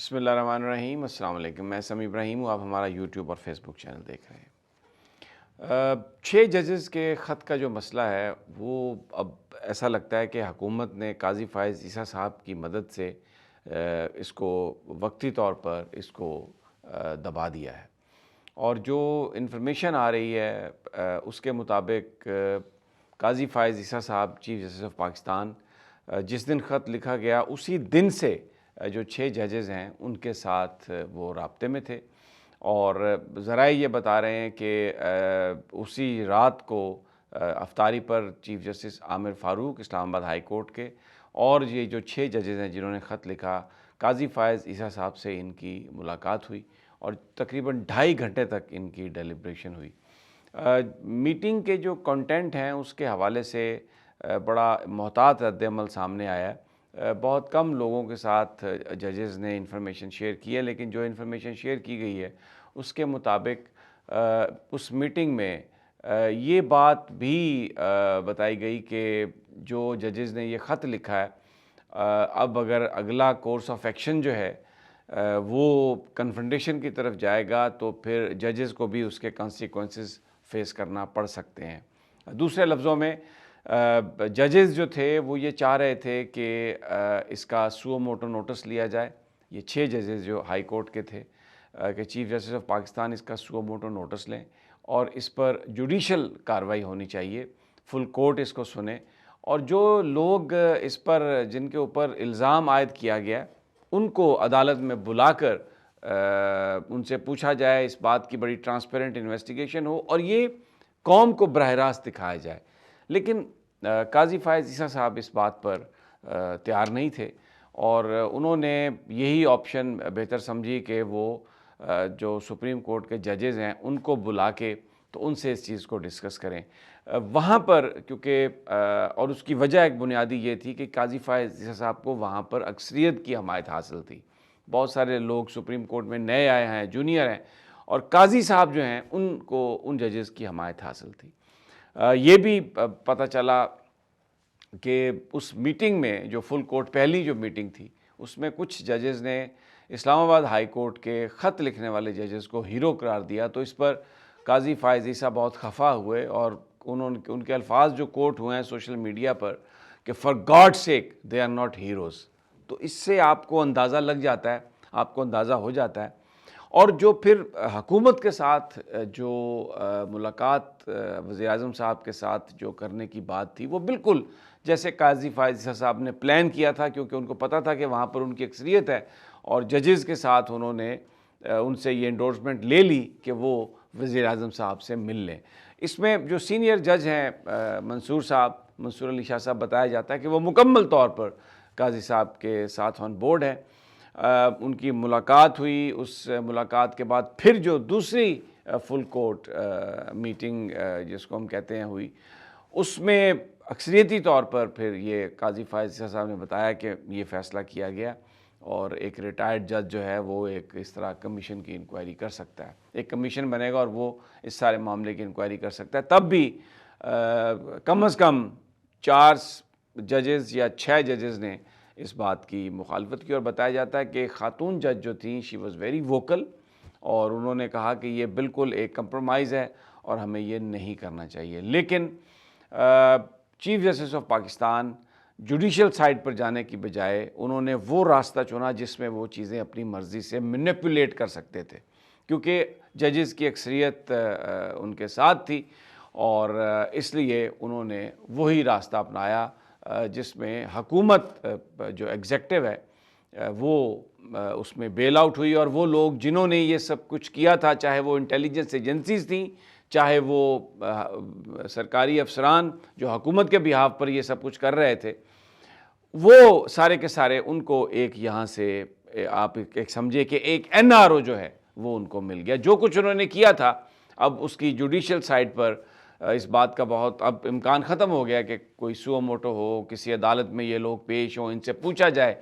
बिस्मिल्लाहिर्रहमानिर्रहीम। अस्सलाम वालेकुम। मैं समी इब्राहिम हूँ। आप हमारा यूट्यूब और फेसबुक चैनल देख रहे हैं। 6 जजेस के ख़त का जो मसला है वो अब ऐसा लगता है कि हुकूमत ने काजी फ़ाइज़ ईसा साहब की मदद से इसको वक्ती तौर पर इसको दबा दिया है। और जो इन्फॉर्मेशन आ रही है उसके मुताबिक काजी फ़ाइज़ ईसा साहब चीफ़ जस्टिस ऑफ पाकिस्तान जिस दिन ख़त लिखा गया उसी दिन से जो 6 जजेज़ हैं उनके साथ वो राब्ते में थे और ज़राए ये बता रहे हैं कि उसी रात को अफ्तारी पर chief justice Aamir Farooq Islamabad high court के और ये जो 6 जजेज़ हैं जिन्होंने ख़त लिखा, काजी फ़ाइज़ ईसा साहब से इनकी मुलाकात हुई और तकरीबन 2.5 घंटे तक इनकी डेलिब्रेशन हुई। मीटिंग के जो कंटेंट हैं उसके हवाले से बड़ा मोहतात रद्द-ए-अमल सामने आया है। बहुत कम लोगों के साथ जजेज़ ने इन्फॉर्मेशन शेयर की है, लेकिन जो इन्फॉर्मेशन शेयर की गई है उसके मुताबिक उस मीटिंग में ये बात भी बताई गई कि जो जजेज़ ने ये ख़त लिखा है अब अगर अगला कोर्स ऑफ एक्शन जो है वो कन्फ्रंटेशन की तरफ जाएगा तो फिर जजेस को भी उसके कॉन्सिक्वेंसेस फेस करना पड़ सकते हैं। दूसरे लफ्ज़ों में जजेस जो थे वो ये चाह रहे थे कि इसका सुओ मोटो नोटिस लिया जाए। ये 6 जजेस जो हाई कोर्ट के थे कि चीफ़ जस्टिस ऑफ पाकिस्तान इसका सुओ मोटो नोटिस लें और इस पर जुडिशल कार्रवाई होनी चाहिए, फुल कोर्ट इसको सुने और जो लोग इस पर जिनके ऊपर इल्ज़ाम आयद किया गया उनको अदालत में बुलाकर उनसे पूछा जाए, इस बात की बड़ी ट्रांसपेरेंट इन्वेस्टिगेशन हो और ये कौम को बराह रास्त दिखाया जाए। लेकिन काजी फ़ाइज़ ईसा साहब इस बात पर तैयार नहीं थे और उन्होंने यही ऑप्शन बेहतर समझी कि वो जो सुप्रीम कोर्ट के जजेज़ हैं उनको बुला के तो उनसे इस चीज़ को डिस्कस करें। वहाँ पर क्योंकि और उसकी वजह एक बुनियादी ये थी कि काजी फ़ाइज़ ईसा साहब को वहाँ पर अक्सरियत की हमायत हासिल थी। बहुत सारे लोग सुप्रीम कोर्ट में नए आए हैं, जूनियर हैं और काजी साहब जो हैं उनको उन जजेज़ की हमायत हासिल थी। ये भी पता चला कि उस मीटिंग में जो फुल कोर्ट पहली जो मीटिंग थी उसमें कुछ जजेज़ ने इस्लामाबाद हाई कोर्ट के ख़त लिखने वाले जजेज़ को हीरो करार दिया। तो इस पर काजी फ़ाइज़ ईसा बहुत खफा हुए और उनके अल्फाज जो कोट हुए हैं सोशल मीडिया पर कि for God sake they are not heroes. तो इससे आपको अंदाज़ा लग जाता है, आपको अंदाज़ा हो जाता है। और जो फिर हुकूमत के साथ जो मुलाकात वज़ीर-ए-आज़म साहब के साथ जो करने की बात थी वो बिल्कुल जैसे काजी फ़ाइज़ ईसा साहब ने प्लान किया था, क्योंकि उनको पता था कि वहाँ पर उनकी अक्सरियत है और जजेज़ के साथ उन्होंने उनसे ये एंडोर्समेंट ले ली कि वो वज़ीर-ए-आज़म साहब से मिल लें। इसमें जो सीनियर जज हैं मंसूर अली शाह साहब, बताया जाता है कि वो मुकम्मल तौर पर काजी साहब के साथ ऑन बोर्ड हैं। उनकी मुलाकात हुई, उस मुलाकात के बाद फिर जो दूसरी फुल कोर्ट मीटिंग जिसको हम कहते हैं हुई, उसमें अक्सरियती तौर पर फिर ये काजी फ़ाइज़ ईसा साहब ने बताया कि ये फ़ैसला किया गया और एक रिटायर्ड जज जो है वो एक इस तरह कमीशन की इंक्वायरी कर सकता है। एक कमीशन बनेगा और वो इस सारे मामले की इंक्वायरी कर सकता है। तब भी कम से कम 4 जजेज़ या 6 जजेज़ ने इस बात की मुखालफत की और बताया जाता है कि खातून जज जो थी शी वॉज़ वेरी वोकल और उन्होंने कहा कि ये बिल्कुल एक कंप्रोमाइज़ है और हमें ये नहीं करना चाहिए। लेकिन chief justice of Pakistan judicial side पर जाने की बजाय उन्होंने वो रास्ता चुना जिसमें वो चीज़ें अपनी मर्ज़ी से मैनिपुलेट कर सकते थे, क्योंकि जजेस की अक्सरियत उनके साथ थी और इसलिए उन्होंने वही रास्ता अपनाया जिसमें हुकूमत जो एग्जेक्टिव है वो उसमें बेल आउट हुई और वो लोग जिन्होंने ये सब कुछ किया था, चाहे वो इंटेलिजेंस एजेंसीज़ थी, चाहे वो सरकारी अफसरान जो हुकूमत के बिहाफ पर ये सब कुछ कर रहे थे, वो सारे के सारे उनको एक यहाँ से आप एक समझिए कि एक एनआरओ जो है वो उनको मिल गया। जो कुछ उन्होंने किया था अब उसकी जुडिशल साइड पर इस बात का बहुत अब इम्कान ख़त्म हो गया कि कोई सुओ मोटो हो, किसी अदालत में ये लोग पेश हों, इनसे पूछा जाए।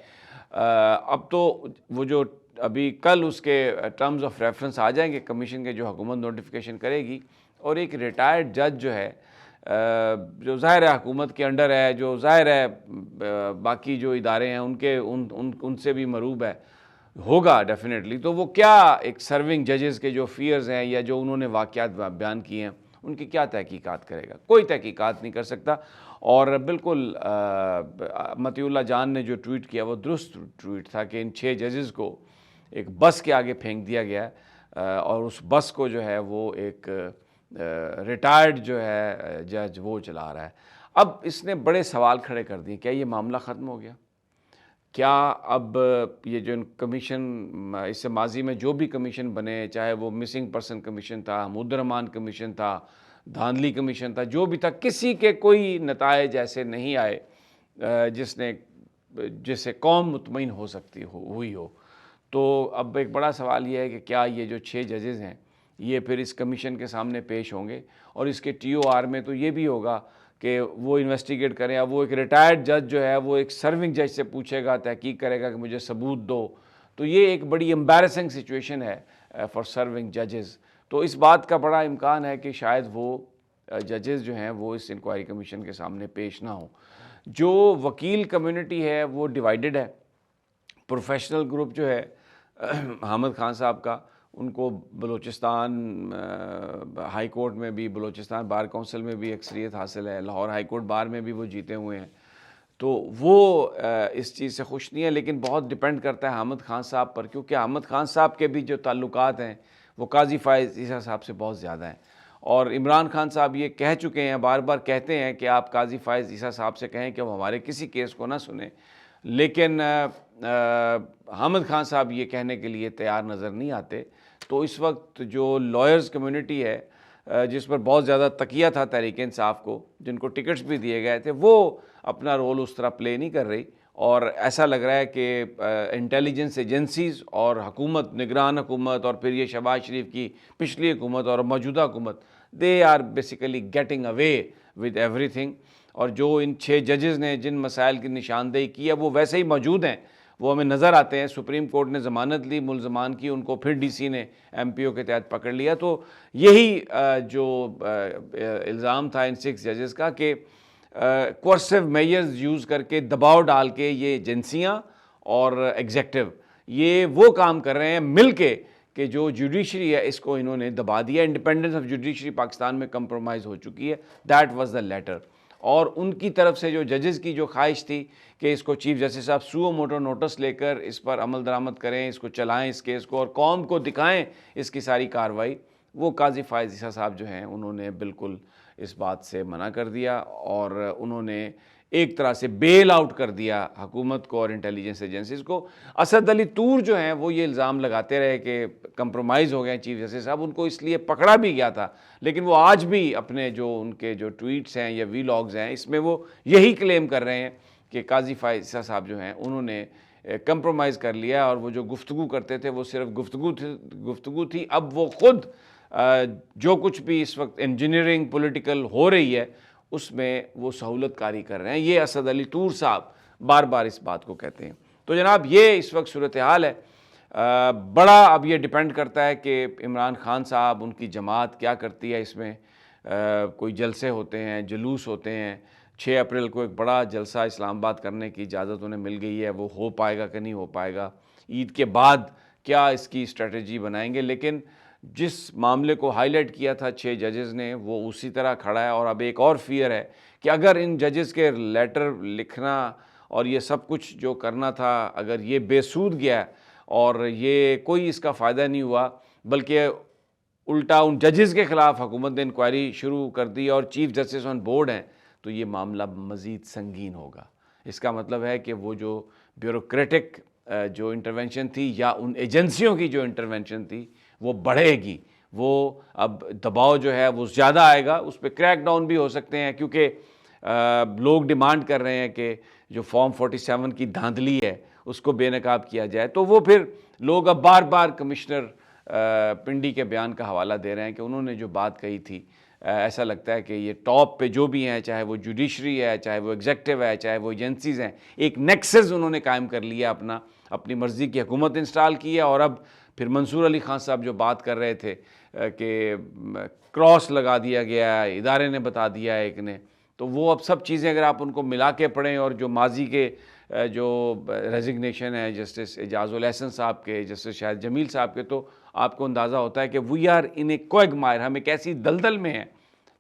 अब तो वो जो अभी कल उसके टर्म्स ऑफ रेफरेंस आ जाएंगे कमीशन के, जो हुकूमत नोटिफिकेशन करेगी और एक रिटायर्ड जज जो है जो ज़ाहिर है हुकूमत के अंडर है, जो ज़ाहिर है बाकी जो इदारे हैं उनके उनसे भी मरूब है, होगा डेफिनेटली, तो वो क्या एक सर्विंग जजेस के जो फियर्स हैं या जो उन्होंने वाक़यात बयान किए हैं, उनकी क्या तहकीकात करेगा? कोई तहकीकात नहीं कर सकता। और बिल्कुल मतीउल्लाह जान ने जो ट्वीट किया वो दुरुस्त ट्वीट था कि इन 6 जजेस को एक बस के आगे फेंक दिया गया है, और उस बस को जो है वो एक रिटायर्ड जो है जज वो चला रहा है। अब इसने बड़े सवाल खड़े कर दिए, क्या ये मामला ख़त्म हो गया? क्या अब ये जो कमीशन, इससे माजी में जो भी कमीशन बने, चाहे वो मिसिंग पर्सन कमीशन था, हमूदुर्रहमान कमीशन था, धांधली कमीशन था, जो भी था, किसी के कोई नतायज ऐसे नहीं आए जिससे कौम मुतमईन हो सकती हुई हो। तो अब एक बड़ा सवाल ये है कि क्या ये जो 6 जजेज़ हैं ये फिर इस कमीशन के सामने पेश होंगे, और इसके टीओआर में तो ये भी होगा कि वो इन्वेस्टिगेट करें। या वो एक रिटायर्ड जज जो है वो एक सर्विंग जज से पूछेगा, तहकीक करेगा कि मुझे सबूत दो। तो ये एक बड़ी एम्बैरसिंग सिचुएशन है फॉर सर्विंग जजेस। तो इस बात का बड़ा इम्कान है कि शायद वो जजेस जो हैं वो इस इंक्वायरी कमीशन के सामने पेश ना हो। जो वकील कम्युनिटी है वो डिवाइडेड है। प्रोफेशनल ग्रुप जो है हामिद खान साहब का, उनको बलूचिस्तान हाई कोर्ट में भी, बलूचिस्तान बार काउंसिल में भी अक्सरियत हासिल है, लाहौर हाई कोर्ट बार में भी वो जीते हुए हैं। तो वो इस चीज़ से खुश नहीं है, लेकिन बहुत डिपेंड करता है हामिद खान साहब पर, क्योंकि हामिद खान साहब के भी जो ताल्लुकात हैं वो काजी फ़ाइज़ ईसा साहब से बहुत ज़्यादा हैं। और इमरान खान साहब ये कह चुके हैं, बार बार कहते हैं कि आप काजी फ़ाइज़ ईसा साहब से कहें कि वो हमारे किसी केस को ना सुने, लेकिन हामिद खान साहब ये कहने के लिए तैयार नज़र नहीं आते। तो इस वक्त जो लॉयर्स कम्युनिटी है, जिस पर बहुत ज़्यादा तकिया था तहरीक इंसाफ को, जिनको टिकट्स भी दिए गए थे, वो अपना रोल उस तरह प्ले नहीं कर रही। और ऐसा लग रहा है कि इंटेलिजेंस एजेंसीज़ और हुकूमत, निगरान हुकूमत, और फिर ये शहबाज शरीफ की पिछली हुकूमत और मौजूदा हुकूमत, they are basically getting away with everything. और जो इन 6 जजेज़ ने जिन मसाइल की निशानदेही की है वो वैसे ही मौजूद हैं, वो हमें नज़र आते हैं। सुप्रीम कोर्ट ने ज़मानत ली मुल्ज़मान की, उनको फिर डीसी ने एमपीओ के तहत पकड़ लिया। तो यही जो इल्ज़ाम था इन 6 जजेस का कि कोर्सिव मेजर्स यूज़ करके, दबाव डाल के, ये एजेंसियाँ और एग्जेक्टिव ये वो काम कर रहे हैं मिल के जो जुडिशरी है इसको इन्होंने दबा दिया। इंडिपेंडेंस ऑफ जुडिशरी पाकिस्तान में कंप्रोमाइज़ हो चुकी है। That was the letter. और उनकी तरफ से जो जजेस की जो ख्वाहिश थी कि इसको चीफ जस्टिस साहब सुओ मोटो नोटिस लेकर इस पर अमल दरामद करें, इसको चलाएं इस केस को, और कौम को दिखाएं इसकी सारी कार्रवाई, वो काजी फ़ाइज़ ईसा साहब जो हैं उन्होंने बिल्कुल इस बात से मना कर दिया। और उन्होंने एक तरह से बेल आउट कर दिया हुकूमत को और इंटेलिजेंस एजेंसीज़ को। असद अली तूर जो हैं वो ये इल्ज़ाम लगाते रहे कि कंप्रोमाइज़ हो गए चीफ जस्टिस साहब, उनको इसलिए पकड़ा भी गया था। लेकिन वो आज भी अपने जो उनके जो ट्वीट्स हैं या वीलॉग्स हैं, इसमें वो यही क्लेम कर रहे हैं कि काजी फ़ाइज़ ईसा साहब जो हैं उन्होंने कंप्रोमाइज़ कर लिया, और वो जो गुफ्तगू करते थे वो सिर्फ गुफ्तगू थी। अब वो ख़ुद जो कुछ भी इस वक्त इंजीनियरिंग पॉलिटिकल हो रही है उसमें वो सहूलत कारी कर रहे हैं। ये असद अली तूर साहब बार बार इस बात को कहते हैं। तो जनाब ये इस वक्त सूरत हाल है। बड़ा अब ये डिपेंड करता है कि इमरान खान साहब, उनकी जमात क्या करती है इसमें। कोई जलसे होते हैं, जुलूस होते हैं। 6 अप्रैल को एक बड़ा जलसा इस्लामाबाद करने की इजाज़त उन्हें मिल गई है, वो हो पाएगा कि नहीं हो पाएगा। ईद के बाद क्या इसकी स्ट्रेटजी बनाएंगे, लेकिन जिस मामले को हाईलाइट किया था 6 जजेस ने वो उसी तरह खड़ा है। और अब एक और फियर है कि अगर इन जजेस के लेटर लिखना और ये सब कुछ जो करना था, अगर ये बेसूद गया और ये कोई इसका फ़ायदा नहीं हुआ, बल्कि उल्टा उन जजेस के ख़िलाफ़ हुकूमत ने इंक्वायरी शुरू कर दी और चीफ जस्टिस ऑन बोर्ड हैं, तो ये मामला मज़ीद संगीन होगा। इसका मतलब है कि वो जो ब्यूरोक्रेटिक जो इंटरवेंशन थी या उन एजेंसियों की जो इंटरवेंशन थी वो बढ़ेगी। वो अब दबाव जो है वो ज़्यादा आएगा, उस पर क्रैक डाउन भी हो सकते हैं, क्योंकि लोग डिमांड कर रहे हैं कि जो फॉर्म 47 की धांधली है उसको बेनकाब किया जाए। तो वो फिर लोग अब बार बार कमिश्नर पिंडी के बयान का हवाला दे रहे हैं कि उन्होंने जो बात कही थी, ऐसा लगता है कि ये टॉप पे जो भी हैं, चाहे वो जुडिशरी है, चाहे वो एग्जेक्टिव है, चाहे वो एजेंसीज़ हैं, एक नेक्सस उन्होंने कायम कर लिया अपना, अपनी मर्ज़ी की हुकूमत इंस्टॉल की है। और अब फिर मंसूर अली ख़ान साहब जो बात कर रहे थे कि क्रॉस लगा दिया गया, इदारे ने बता दिया एक ने, तो वो अब सब चीज़ें अगर आप उनको मिला के पढ़ें और जो माजी के जो रेजिग्नेशन है जस्टिस एजाजुल एहसन साहब के, जस्टिस शाहिद जमील साहब के, तो आपको अंदाज़ा होता है कि we are in a quagmire, हम एक ऐसी दलदल में हैं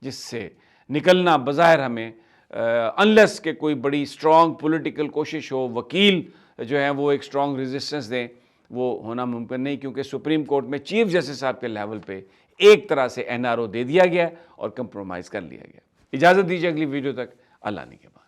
जिससे निकलना बज़ाहिर हमें अनलेस के कोई बड़ी स्ट्रॉन्ग पॉलिटिकल कोशिश हो, वकील जो है वो एक स्ट्रॉन्ग रेजिस्टेंस दें, वो होना मुमकिन नहीं, क्योंकि सुप्रीम कोर्ट में चीफ जस्टिस साहब के लेवल पे एक तरह से एनआरओ दे दिया गया और कंप्रोमाइज़ कर लिया गया। इजाज़त दीजिए अगली वीडियो तक, अल्लाह ने के बाद।